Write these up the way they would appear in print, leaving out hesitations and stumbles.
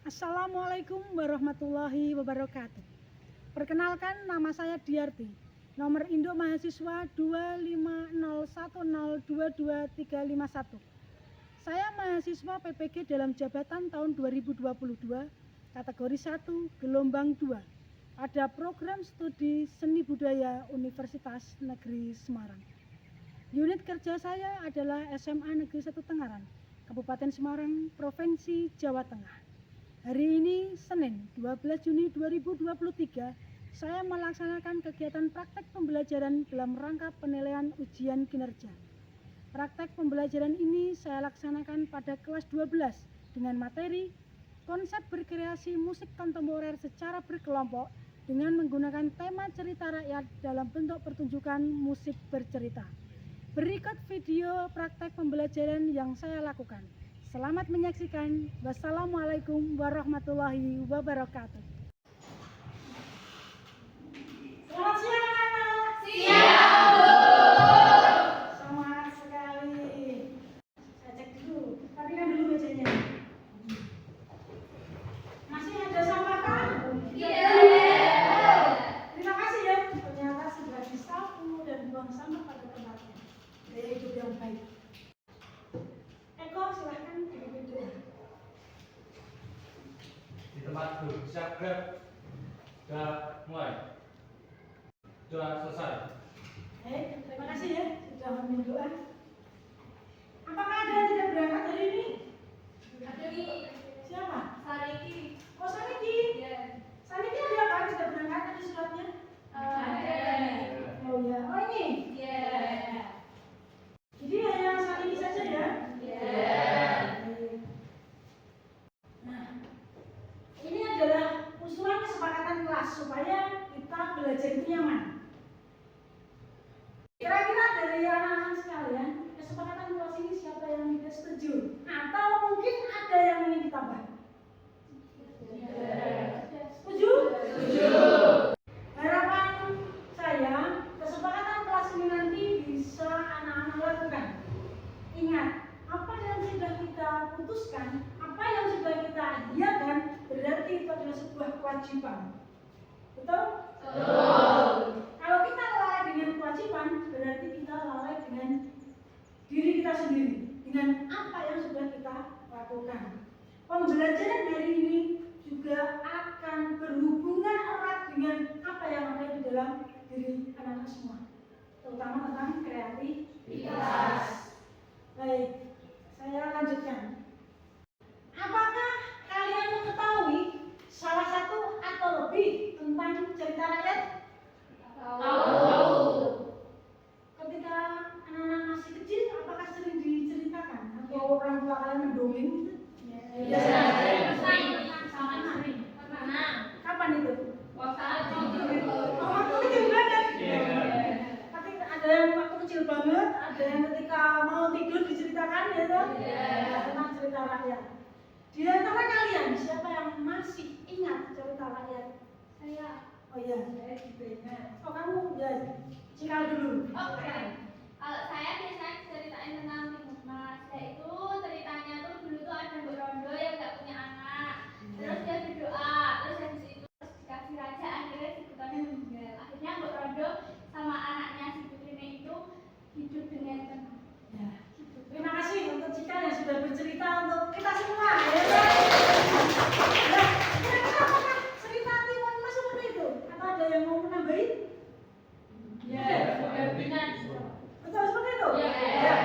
Assalamualaikum warahmatullahi wabarakatuh. Perkenalkan, nama saya Diarti. Nomor induk mahasiswa 25010223551. Saya mahasiswa PPG dalam jabatan tahun 2022, kategori 1, gelombang 2, pada program studi Seni Budaya Universitas Negeri Semarang. Unit kerja saya adalah SMA Negeri 1 Tengaran, Kabupaten Semarang, Provinsi Jawa Tengah. Hari ini, Senin 12 Juni 2023, saya melaksanakan kegiatan praktek pembelajaran dalam rangka penilaian ujian kinerja. Praktek pembelajaran ini saya laksanakan pada kelas 12 dengan materi konsep berkreasi musik kontemporer secara berkelompok dengan menggunakan tema cerita rakyat dalam bentuk pertunjukan musik bercerita. Berikut video praktek pembelajaran yang saya lakukan. Selamat menyaksikan. Wassalamualaikum warahmatullahi wabarakatuh. Selamat siang anak-anak. Siang, Bu. Semangat sekali. Saya cek dulu. Rapikan dulu mejanya. Masih ada sampah kan? Tidak. Terima kasih ya. Ternyata sudah disapu dan buang sampah pada tempatnya. Gaya hidup yang baik. Eko, silahkan dipimpin doa. Di tempat duduk siap gerak. Sudah mulai. Sudah selesai. Terima kasih ya sudah memimpin doa. Apakah ada yang tidak berangkat hari ini? Ada, Bu. Siapa? Sariki. Oh, Saniki. Ya. Saniki ada apa? Tidak berangkat ada suratnya? Ada. Oh ya. Oh ini. Ya. Jadi hanya Saniki saja ya? Ya. Nah, ini adalah usulan kesepakatan kelas supaya kita belajar itu nyaman. Kira-kira dari anak-anak sekalian, kesepakatan kelas ini siapa yang tidak setuju? Atau mungkin ada yang ingin ditambah? Setuju? Setuju. Harapan saya, kesepakatan kelas ini nanti bisa anak-anak lakukan. Ingat, apa yang sudah kita putuskan, apa yang sudah kita iakan, berarti itu adalah sebuah kewajiban. Betul? Betul. Kalau kita lalai dengan kewajiban, berarti kita lalai dengan diri kita sendiri, dengan apa yang sudah kita lakukan. Pembelajaran hari ini juga akan berhubungan erat dengan apa yang ada di dalam diri anak-anak semua, terutama tentang kreativitas. Baik, saya lanjutkan. Apakah kalian mengetahui salah satu atau lebih tentang cerita rakyat? Tahu. Ketika anak-anak masih kecil, apakah sering diceritakan atau orang tua kalian mendongeng gitu? Ya. Sangat sering. Mana? Kapan itu? Waktu Oh, waktu kecil banget. Iya. Tapi ada yang waktu kecil banget, ada yang ketika mau tidur diceritakan ya toh? Tentang cerita rakyat. Di antara kalian siapa yang masih ingat cerita rakyat? Saya. Oh iya. Saya juga ingat. Oh kamu ya cikal dulu. Oke. Kalau saya biasanya ceritain tentang Timur Mas. Yaitu ceritanya tuh dulu tuh ada Mbak Rondo yang nggak punya anak. Terus dia berdoa. Terus habis itu dikasih raja, akhirnya si putranya meninggal. Akhirnya Mbak Rondo sama anaknya si putrinya itu hidup dengan tenang. Ya. Terima kasih untuk cikal yang sudah bercerita untuk kita semua ya. Nah, kira-kira apakah cerita Timur Mas seperti itu? Atau ada yang mau menambahin? Ya, benar. Betul seperti itu? Ya. Ya.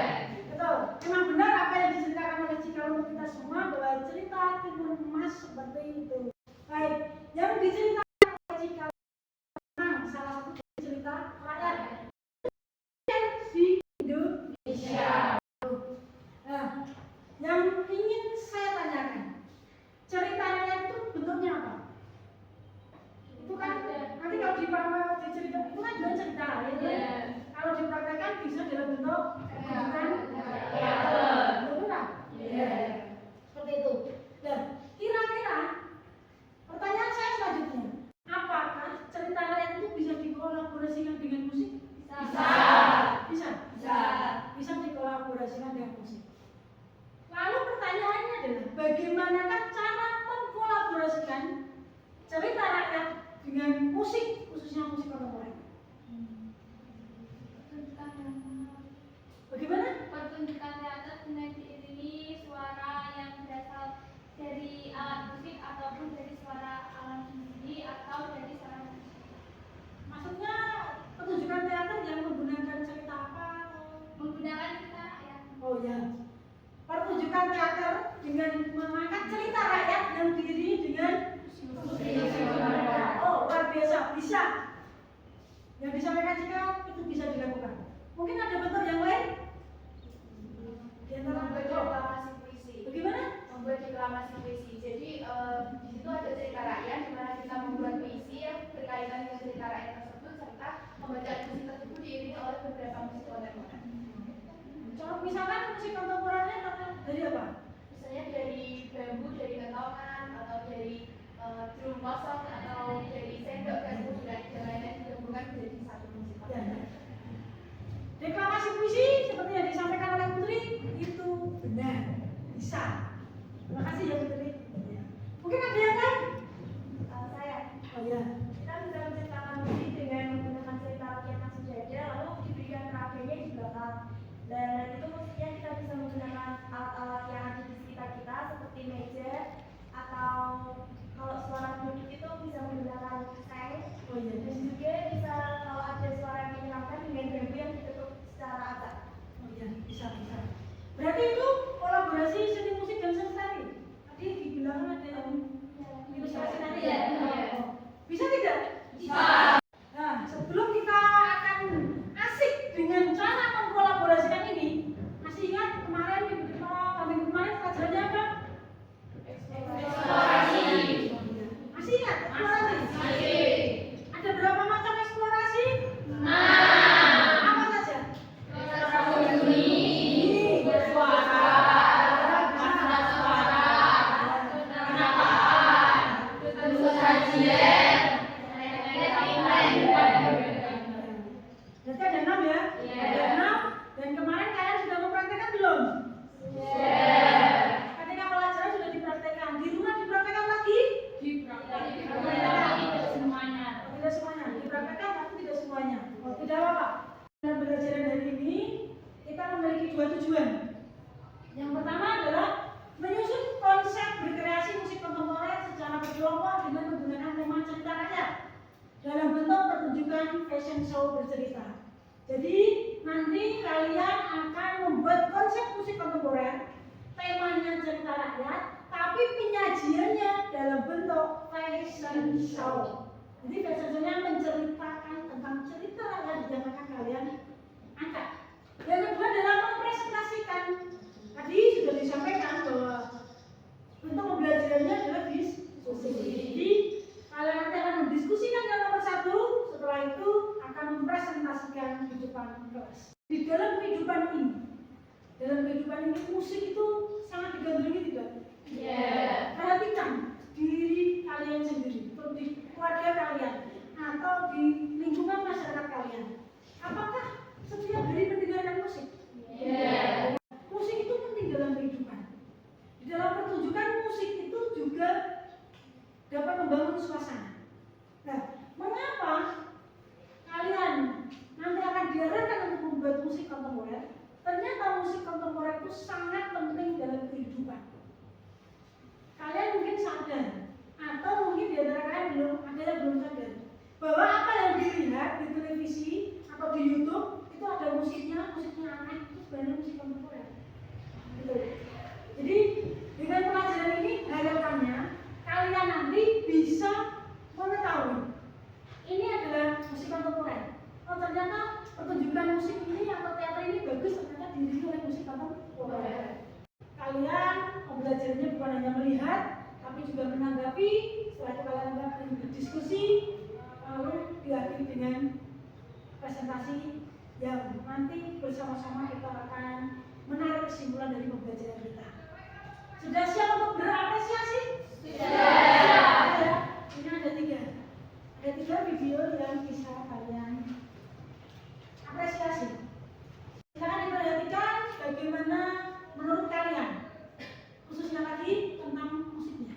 dengan mengangkat cerita rakyat yang diiringi dengan oh luar biasa, bisa. Yang disampaikan Cika itu bisa dilakukan. Mungkin ada bentuk yang lain? Di antara Membuat bentuk. deklamasi puisi. Bagaimana? Membuat deklamasi puisi. Jadi di situ ada cerita rakyat di mana kita membuat puisi yang berkaitan dengan cerita rakyat tersebut serta pembacaan puisi tersebut diiringi oleh beberapa musik kontemporer. Contoh misalkan musik kontemporer dari apa? Misalnya dari bambu, dari kentongan, atau dari drum kosong, atau dari sendok dan lain-lain digabungkan menjadi satu musik Ya. kontemporer. Deklamasi puisi seperti yang disampaikan oleh Putri itu benar, bisa. Terima kasih ya Putri. Ya. Mungkin ada yang lain? Saya Oh ya. kita bisa menciptakan musik dengan menggunakan cerita rakyat yang sudah ada lalu diberikan kerangkanya di belakang. Dan itu musiknya kita bisa menggunakan alat-alat yang ada di sekitar kita seperti meja atau kalau suara duduk itu bisa menggunakan seng. Oh iya. Dan juga bisa kalau ada suara yang menyenangkan dengan bambu yang ditutup secara acak. Oh iya, bisa. Berarti itu kolaborasi seni musik dan seni tari. Tadi dibilang ada yang ilustrasi tadi ya. Iya. Oh. Bisa tidak? Bisa. Nah, sebelum kita akan asik dengan cara mengkolaborasikan ini, masih ingat kemarin minggu kemarin pelajarannya apa? Eksplorasi. Masih ingat eksplorasi? Masih. Ada berapa macam eksplorasi? Nah. Apa saja? Berbunyi, bersuara, makna suara, penamaan, bentuk sajian, lain-lain. Berarti ada 6 ya? Iya. Ada 6. Dan kemarin kalian sudah mempraktekkan belum? Ketika pelajaran sudah dipraktekkan, di rumah dipraktekkan lagi? Tidak semuanya. Dipraktekkan tapi tidak semuanya. Oh, tidak apa-apa. Dalam belajar hari ini kita memiliki 2 tujuan. Yang pertama adalah menyusun konsep berkreasi musik kontemporer secara berkelompok dengan menggunakan tema cerita rakyat dalam bentuk pertunjukan fashion show bercerita. Jadi nanti kalian akan membuat konsep musik kontemporer, temanya cerita rakyat, tapi penyajiannya dalam bentuk fashion show. Jadi fashion show-nya menceritakan tentang cerita rakyat yang akan kalian angkat. Yang kedua adalah mempresentasikan. Tadi sudah disampaikan bahwa bentuk pembelajarannya adalah diskusi. Jadi kalian nanti akan mendiskusikan yang nomor 1, setelah itu akan mempresentasikan di depan kelas. Di dalam kehidupan ini musik itu sangat digandrungi tidak? Perhatikan diri kalian sendiri, atau di keluarga kalian, atau di lingkungan masyarakat kalian. Apakah setiap hari mendengarkan musik? Musik itu penting dalam kehidupan. Di dalam pertunjukan musik itu juga dapat membangun suasana. Nah, mengapa kalian nanti akan diarahkan untuk membuat musik kontemporer? Ternyata musik kontemporer itu sangat penting dalam kehidupan. Kalian mungkin sadar, atau mungkin di antara kalian ada yang belum sadar, bahwa apa yang dilihat di televisi atau di YouTube itu ada musiknya aneh, itu sebenarnya musik kontemporer. Gitu. Jadi dengan pelajaran ini harapannya kalian nanti bisa mengetahui ini adalah musik kontemporer. Oh ternyata pertunjukan musik ini atau teater ini bagus, ternyata diiringi oleh musik kontemporer. Kalian pembelajarannya bukan hanya melihat, tapi juga menanggapi. Setelah itu kalian akan berdiskusi, lalu diakhiri dengan presentasi yang nanti bersama-sama kita akan menarik kesimpulan dari pembelajaran kita. Sudah siap untuk berapresiasi? Sudah. Ini ada 3. Ada 3 video yang bisa kalian apresiasi. Silakan diperhatikan bagaimana menurut kalian, khususnya lagi tentang musiknya.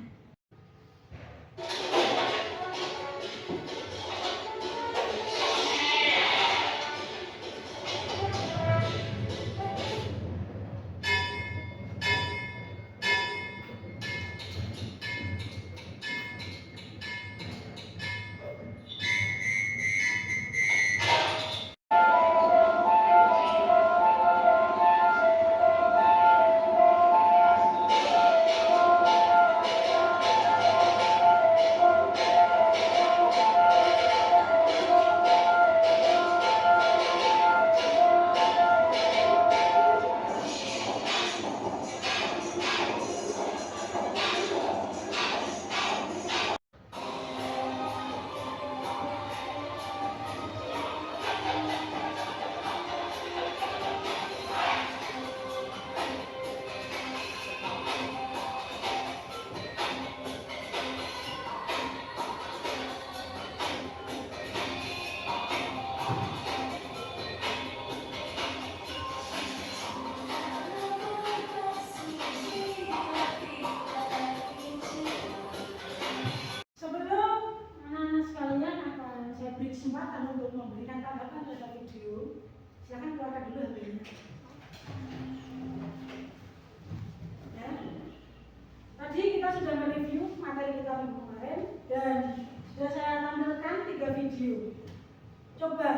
Silakan keluarkan dulu HP-nya. Ya. Tadi kita sudah mereview materi kita minggu kemarin dan sudah saya tampilkan 3 video. Coba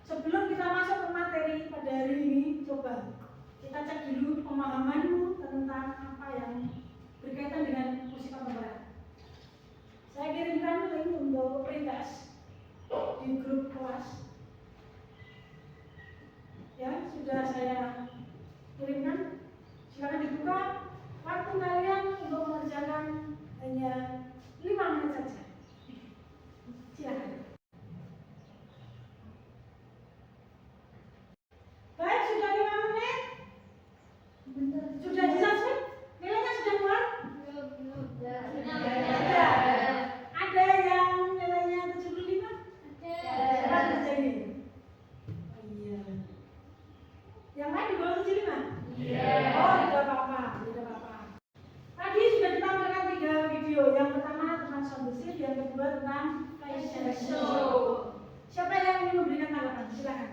sebelum kita masuk ke materi pada hari ini, coba kita cek dulu pemahamanmu tentang apa yang berkaitan dengan musik kontemporer. Saya kirimkan link untuk pretest di grup kelas. Ya, sudah saya kirimkan. Silakan dibuka. Waktu kalian untuk mengerjakan hanya 5 menit saja. Silakan. Baik, sudah 5 menit. Sudah di-submit? Nilainya sudah keluar? Belum. Sudah. Ada yang nilainya 75? Siapa kerjain? Oh iya. Yang lain di bawah 75? Iya. Oh, tidak apa-apa. Tadi sudah ditampilkan 3 video. Yang pertama tentang sound design, yang kedua tentang fashion show. Siapa yang ingin memberikan tanggapan? Silakan.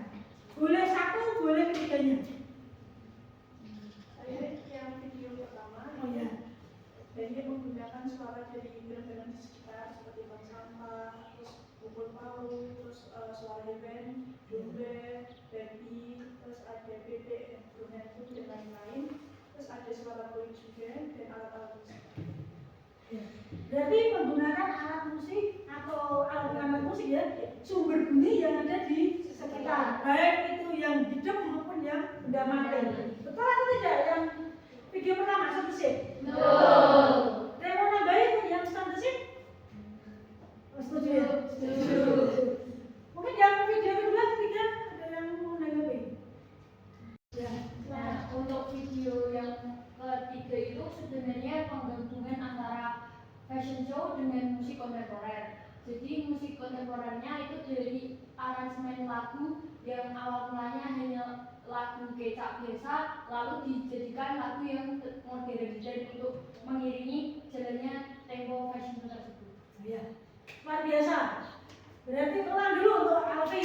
Boleh satu, boleh ketiganya. Saya yang video pertama, Oh ya. Benny menggunakan suara dari gerakan di sekitar seperti bank sampah, terus pukul palu, terus suara band, dombe, baby, terus ada bebek, instrumen dan lain-lain. Terus ada suara kulit juga dan alat-alat musik. Ya. Berarti menggunakan alat musik atau alat musik ya, sumber bunyi yang ada di sekitar, baik itu yang hidup maupun yang benda mati. Betul atau tidak yang video pertama sound design? Betul. Ada yang mau nambahin yang sound design? Oh, setuju ya? Setuju. Mungkin yang video kedua, ketiga ada yang mau nanggapi? Ya. Nah, untuk video yang ketiga itu sebenarnya penggabungan antara fashion show dengan musik kontemporer. Jadi musik kontemporernya itu dari aransemen lagu yang awal mulanya hanya lagu kecap biasa, lalu dijadikan lagu yang modern dan untuk mengiringi jalannya tempo fashion show tersebut. Ya. Luar biasa. Berarti ulang dulu untuk Alfi.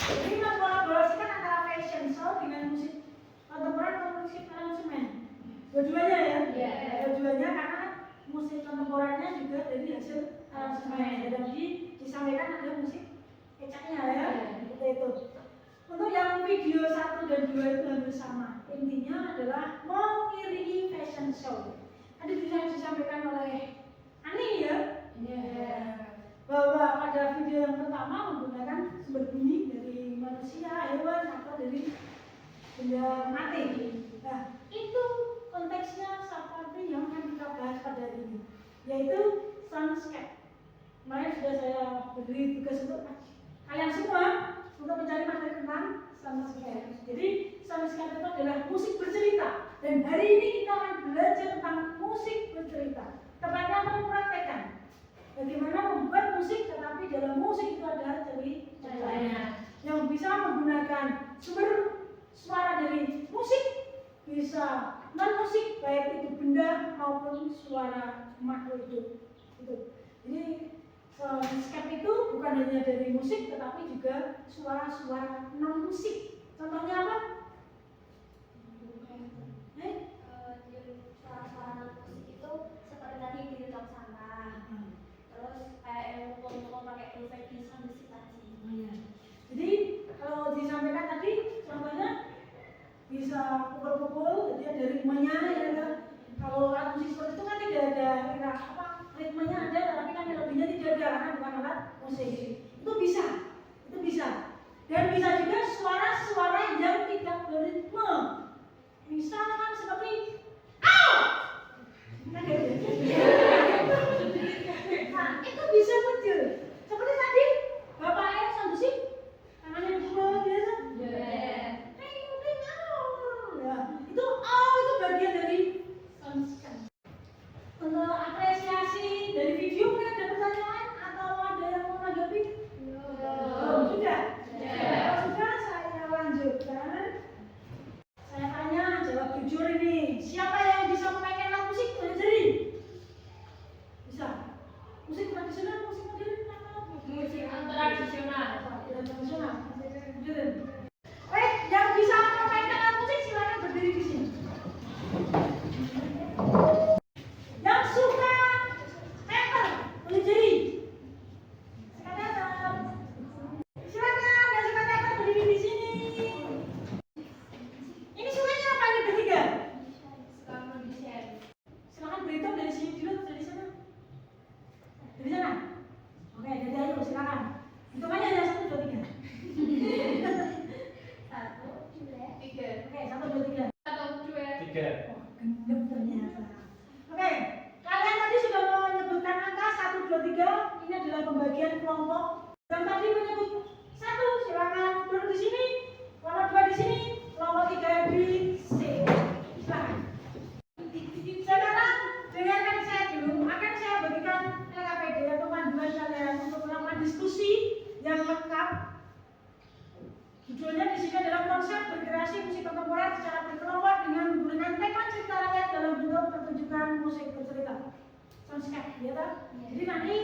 Jadi mengkolaborasikan antara fashion show dengan musik kontemporer atau musik aransemen. Dua-duanya ya? Iya. Dua-duanya karena musik kontemporernya juga dari hasil aransemen. Dan disampaikan ada musik kecaknya ya. Seperti itu. Untuk yang video 1 dan 2 itu hampir sama. Intinya adalah mengiringi fashion show. Tadi bisa disampaikan oleh Ani ya. Bahwa pada video yang pertama menggunakan sumber bunyi dari manusia, hewan, atau dari benda mati. Nah, itu konteksnya seperti yang akan kita bahas pada hari ini, yaitu soundscape. Kemarin sudah saya beri tugas untuk kalian semua untuk mencari materi tentang soundscape. Jadi soundscape itu adalah musik bercerita, dan hari ini kita akan belajar tentang musik bercerita. Tepatnya mempraktekkan bagaimana membuat musik, tetapi dalam musik itu ada ceritanya yang bisa menggunakan sumber suara dari musik, bisa non musik baik itu benda maupun suara makhluk hidup. Jadi soundscape itu bukan hanya dari musik tetapi juga suara-suara non musik. Contohnya apa? Suara-suara non-musik itu seperti tadi di tong sampah. Terus kayak yang mukul-mukul pakai efek di sound design tadi. Jadi kalau disampaikan tadi contohnya bisa pukul-pukul, jadi ada ritmenya ya kan. Kalau alat musik seperti itu kan tidak ada ritmenya ada, tapi kan melodinya tidak ada karena bukan alat musik. Itu bisa, dan bisa juga suara-suara yang tidak kelompok. Yang tadi menyebut 1, silakan duduk di sini. Kelompok 2 di sini. Kelompok 3 di sini. Silakan. Sekarang dengarkan saya dulu. Akan saya berikan LKPD atau panduan kalian untuk melakukan diskusi yang lengkap. Judulnya di sini adalah konsep berkreasi musik kontemporer secara berkelompok dengan menggunakan tema cerita rakyat dalam bentuk pertunjukan musik bercerita. Soundscape, ya tak? Jadi nanti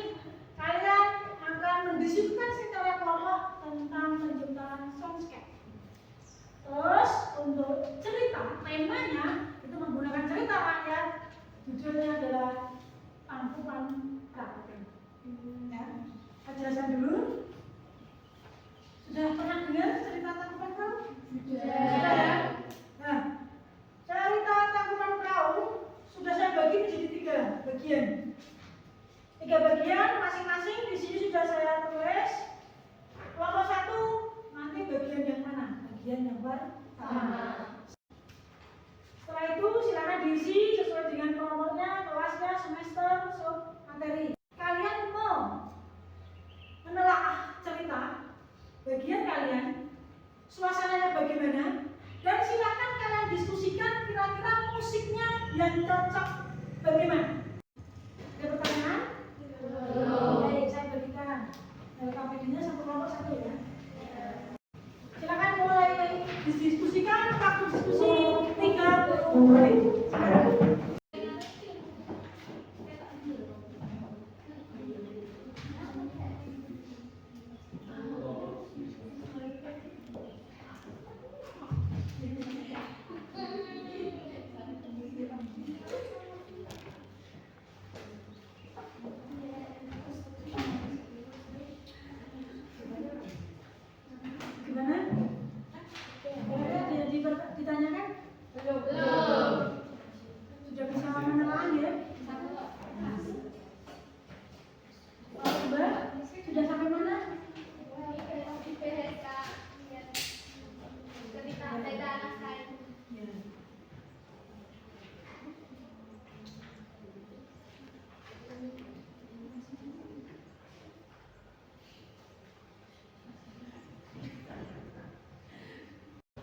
kalian akan mendiskusikan secara kelompok tentang penciptaan soundscape. Terus untuk cerita, temanya itu menggunakan cerita rakyat. Judulnya adalah Tangkuban Perahu. Ya, penjelasan dulu. Sudah pernah dengar cerita Tangkuban Perahu? Sudah ya? Nah, cerita Tangkuban Perahu sudah saya bagi menjadi 3 bagian. 3 bagian masing-masing di sini sudah saya tulis. Kelompok 1 nanti bagian yang mana? Bagian yang pertama. Setelah itu silakan diisi sesuai dengan kelompoknya, kelasnya, semester, sub materi. Kalian mau menelaah cerita bagian kalian, suasananya bagaimana, dan silakan kalian diskusikan kira-kira musiknya yang cocok bagaimana. Ada pertanyaan? Baik, saya berikan LKPD-nya satu kelompok 1 ya. Silakan mulai didiskusikan. Waktu diskusi 30 menit. Silakan. Gimana? Ditanyakan? Belum. Sudah bisa menelaah ya? Mbak, sudah sampai mana? Cerita anak saya.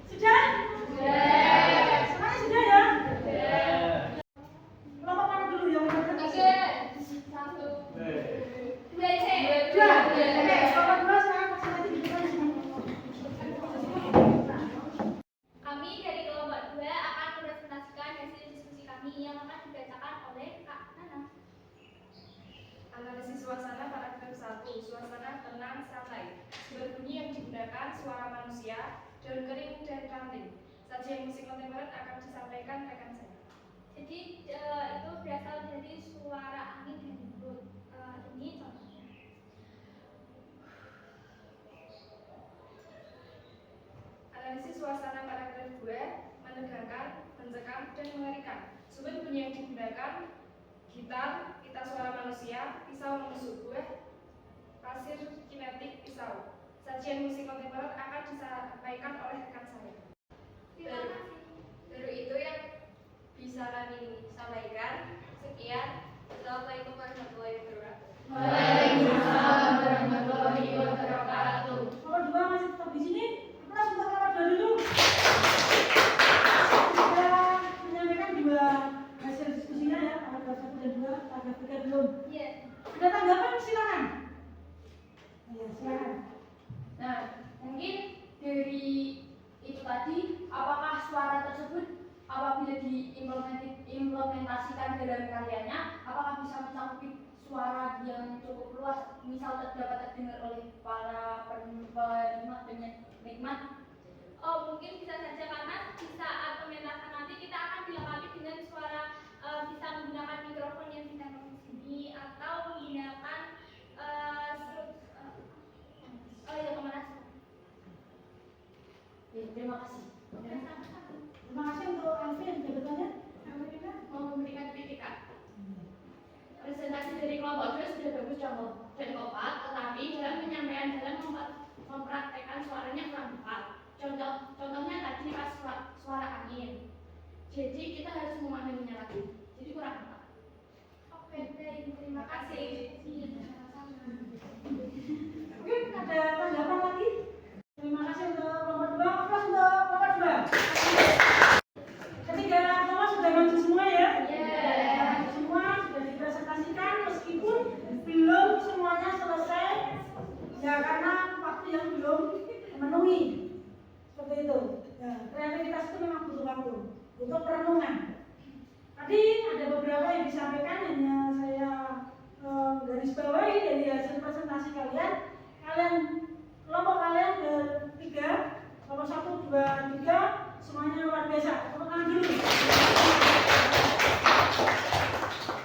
Sudah? Semuanya sudah ya? Kelompok mana dulu yang mana? 1, 2, C. Sudah. Oke, kelompok 2 sekarang vaksinasi dibuka. Kami dari kelompok 2 akan mempresentasikan hasil diskusi kami yang akan dibacakan oleh Kak Nana. Analisis suasana paragraf 1. Suasana tenang santai. Berbunyi yang digunakan suara manusia, daun kering dan ranting. Sajian musik kontemporer akan disampaikan rekan saya. Jadi itu berasal dari suara angin dan embun. Ini contohnya. Analisis suasana paragraf 2. Menegangkan, mencekam, dan mengerikan. Sumber bunyi yang digunakan: gitar, pita suara manusia, pisau menusuk buah, pasir kinetik pisau. Sajian musik kontemporer akan disampaikan oleh rekan saya. Terima kasih. Baru itu yang bisa kami sampaikan. Sekian. Assalamualaikum warahmatullahi wabarakatuh. Waalaikumsalam warahmatullahi wabarakatuh. Kelompok 2 masih tetap di sini. Kelas untuk kelompok 2 dulu. Sudah menyampaikan 2 hasil diskusinya ya, paragraf 1 dan 2, paragraf 3 belum. Iya. Ada tanggapan silakan. Ya, silakan. Nah, mungkin dari itu tadi, apakah suara tersebut apabila diimplementasikan dalam karyanya, apakah bisa mencakupi suara yang cukup luas, misal dapat terdengar oleh para penikmat? Oh, mungkin bisa saja karena di saat pementasan nanti kita akan dilengkapi dengan suara, bisa menggunakan mikrofon yang ditempel di sini atau menggunakan ya pemanasan. Terima kasih. Terima kasih untuk Alvin jabatannya. Mau memberikan kritikan. Presentasi dari kelompok 2 sudah bagus dan kompak, tetapi dalam penyampaian dalam mempraktekkan suaranya kurang tepat. Contohnya tadi pas suara angin. Jadi kita harus memahaminya lagi. Jadi kurang tepat. Oke, baik. Terima kasih. Iya, sama-sama. ada beberapa yang disampaikan, hanya saya garis bawahi dari hasil presentasi kalian. Kelompok kalian bertiga, kelompok 1, 2, 3, semuanya luar biasa. Tepuk tangan dulu.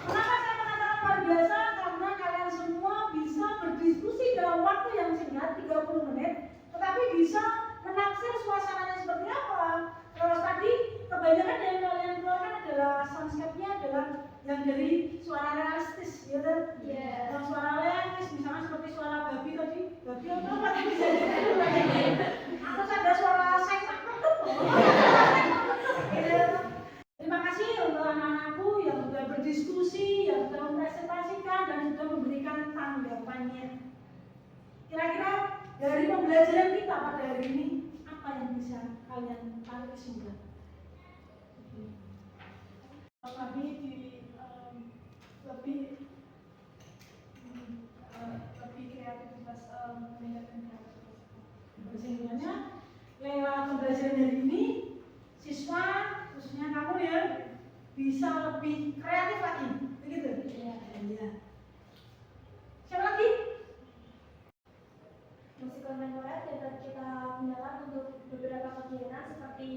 Kenapa saya mengatakan luar biasa? Karena kalian semua bisa berdiskusi dalam waktu yang singkat, 30 menit, tetapi bisa menaksir suasananya seperti apa. Terus tadi kebanyakan yang kalian keluarkan adalah soundscape-nya adalah yang dari suara realistis, ya kan? Yang suara realistis, misalnya seperti suara babi tadi, babi atau apa tadi bisa jadi atau ada suara seks apa tuh? Terima kasih untuk anak-anakku yang sudah berdiskusi, yang sudah mempresentasikan dan sudah memberikan tanggapannya. Kira-kira dari pembelajaran kita pada hari ini, apa yang bisa kalian tarik kesimpulan? Kami lebih kreativitas meningkatkan kreativitas. Kesimpulannya, lewat pembelajaran hari ini, siswa, khususnya kamu ya, bisa lebih kreatif lagi, begitu? Iya. Siapa lagi? Musik kontemporer dapat kita gunakan untuk beberapa kegiatan seperti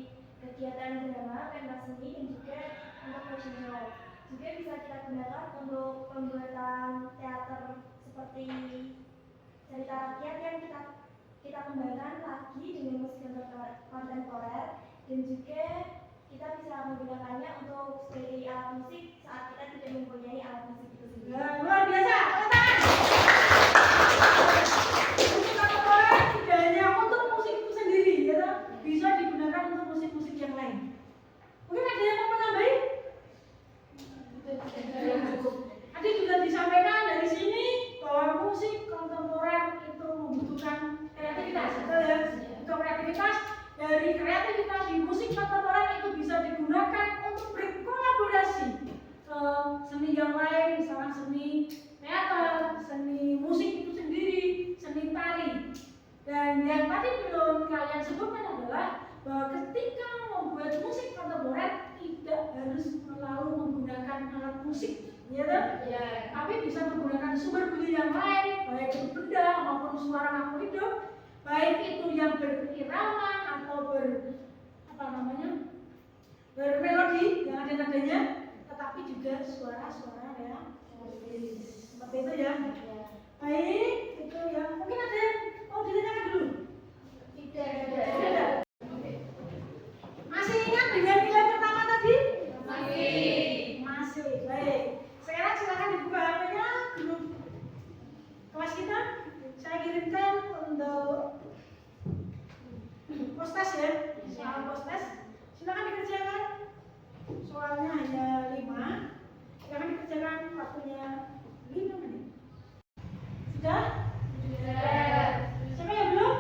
kegiatan drama, pentas seni, dan juga untuk fashion show. Juga bisa kita gunakan untuk pembuatan teater seperti cerita rakyat yang kita kembangkan lagi dengan musik kontemporer, dan juga kita bisa menggunakannya untuk sebagai alat musik saat kita tidak mempunyai alat musik itu sendiri. Luar biasa, tangan. Musik kontemporer tidak hanya untuk musik itu sendiri, ya, bisa digunakan untuk musik-musik yang lain. Mungkin ada yang mau menambahi? Tadi juga disampaikan dari sini bahwa musik kontemporer itu membutuhkan kreativitas, betul ya? Untuk kreativitas, dari kreativitas di musik kontemporer itu bisa digunakan untuk berkolaborasi ke seni yang lain, misalnya seni teater, seni musik itu sendiri, seni tari. Dan yang tadi belum kalian sebutkan adalah bahwa ketika membuat musik kontemporer tidak harus selalu menggunakan alat musik, ya kan? Tapi bisa menggunakan sumber bunyi yang lain, baik itu benda maupun suara makhluk hidup, baik itu yang berirama atau bermelodi yang ada nadanya, tetapi juga suara-suara yang seperti itu ya. Baik, itu ya. Mungkin ada yang mau ditanyakan dulu? Tidak. Masih ingat dengan nilai pertama tadi? Masih. Baik. Sekarang silakan dibuka HP-nya grup kelas kita. Saya kirimkan untuk post-test ya. Soal post-test. Silakan dikerjakan. Soalnya hanya 5. Silakan dikerjakan, waktunya 5 menit. Sudah? Siapa yang belum?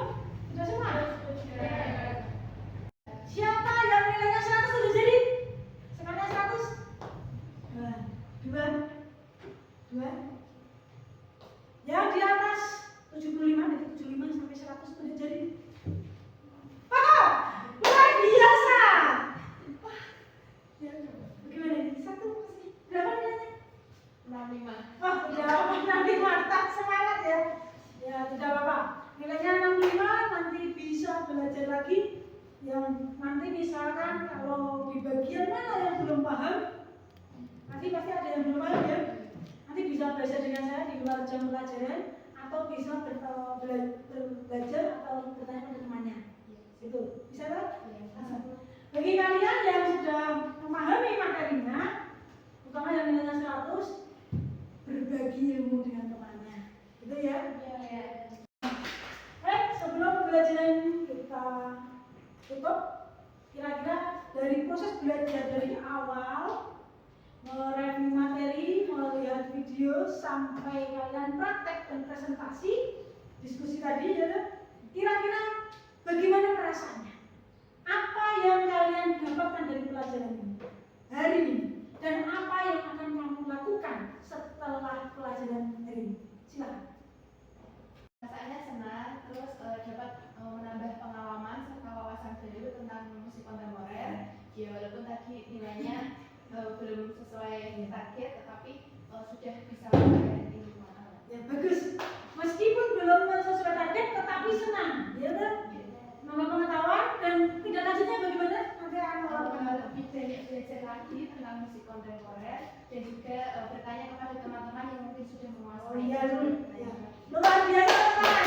Sudah semua? Siapa yang nilainya 100 sudah jadi? Sekarang 100? 2. Yang di atas 75 sampai 100 sudah jadi. Oh, luar biasa. Wah, ya, bagaimana ini? 1 masih berapa nilainya? 65. Oh, tidak apa-apa, nanti mantap, semangat ya. Ya, tidak apa-apa. Nilainya 65, nanti bisa belajar lagi. Yang nanti misalkan kalau di bagian mana yang belum paham, nanti pasti ada yang belum paham ya. Nanti bisa belajar dengan saya di luar jam pelajaran, atau bisa belajar atau bertanya pada temannya. Itu bisa kan? Bagi kalian yang sudah memahami materinya, terutama yang nilainya 100, berbagi ilmu dengan temannya, gitu ya. Baik, sebelum pembelajaran kita tutup, kira-kira dari proses belajar dari awal, mereview materi, melihat video sampai kalian praktek dan presentasi, diskusi tadi ya, kira-kira bagaimana perasaannya? Apa yang kalian dapatkan dari pelajaran ini hari ini? Dan apa yang akan kamu lakukan setelah pelajaran hari ini? Silakan. Rasanya senang, terus dapat menambah pengalaman serta wawasan baru tentang musik kontemporer. Ya walaupun tadi nilainya belum sesuai target, tetapi sudah bisa mencapai Ya bagus. Meskipun belum sesuai target, tetapi senang, ya kan? Nambah pengetahuan dan tidak lanjutnya bagaimana? Nanti akan lebih banyak belajar lagi tentang musik kontemporer dan juga bertanya kepada teman-teman yang mungkin sudah menguasai. Oh iya, ya. Luar biasa teman.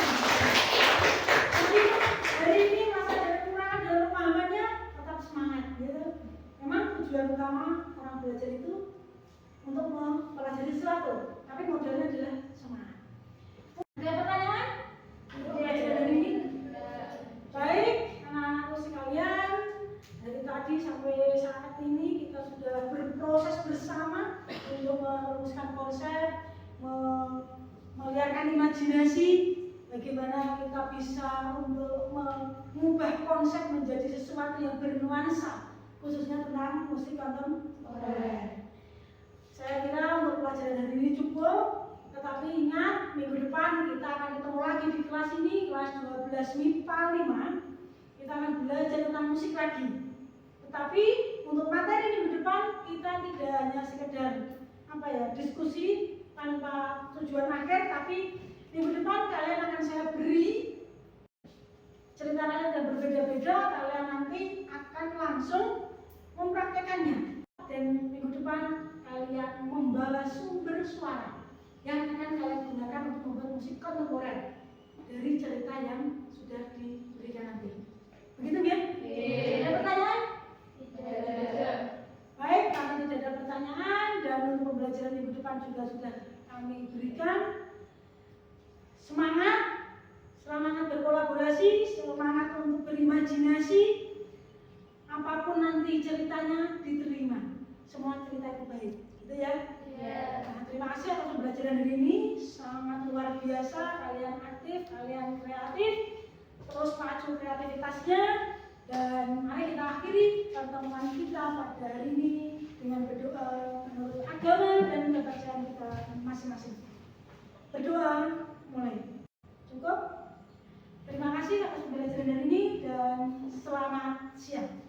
Jadi hari ini masa ada kekurangan dalam pemahamannya, tetap semangat, gitu. Memang tujuan utama orang belajar itu untuk mempelajari sesuatu, tapi modalnya adalah semangat. Ada pertanyaan? Pelajaran hari ini? Baik, anak-anakku sekalian, dari tadi sampai saat ini kita sudah berproses bersama untuk merumuskan konsep, meliarkan imajinasi, bagaimana kita bisa untuk mengubah konsep menjadi sesuatu yang bernuansa, khususnya tentang musik kontemporer. Saya kira untuk pelajaran hari ini cukup, tetapi ingat minggu depan kita akan ketemu lagi di kelas ini, kelas 12 MIPA 5. Kita akan belajar tentang musik lagi. Tetapi untuk materi minggu depan kita tidak hanya sekedar diskusi tanpa tujuan akhir, tapi minggu depan kalian akan saya beri cerita kalian yang berbeda-beda, kalian nanti akan langsung mempraktekannya. Dan minggu depan kalian membawa sumber suara yang akan kalian gunakan untuk membuat musik kontemporer dari cerita yang sudah diberikan nanti. Begitu ya? Ada pertanyaan? Tidak. Baik, karena tidak ada pertanyaan dan untuk pembelajaran minggu depan juga sudah kami berikan. Semangat, semangat berkolaborasi, semangat untuk berimajinasi. Apapun nanti ceritanya diterima. Semua cerita itu baik, gitu ya? Nah, terima kasih atas pembelajaran hari ini, sangat luar biasa, kalian aktif, kalian kreatif, terus pacu kreativitasnya, dan mari kita akhiri pertemuan kita pada hari ini dengan berdoa menurut agama dan kepercayaan kita masing-masing. Berdoa, mulai. Cukup? Terima kasih atas pembelajaran hari ini dan selamat siang.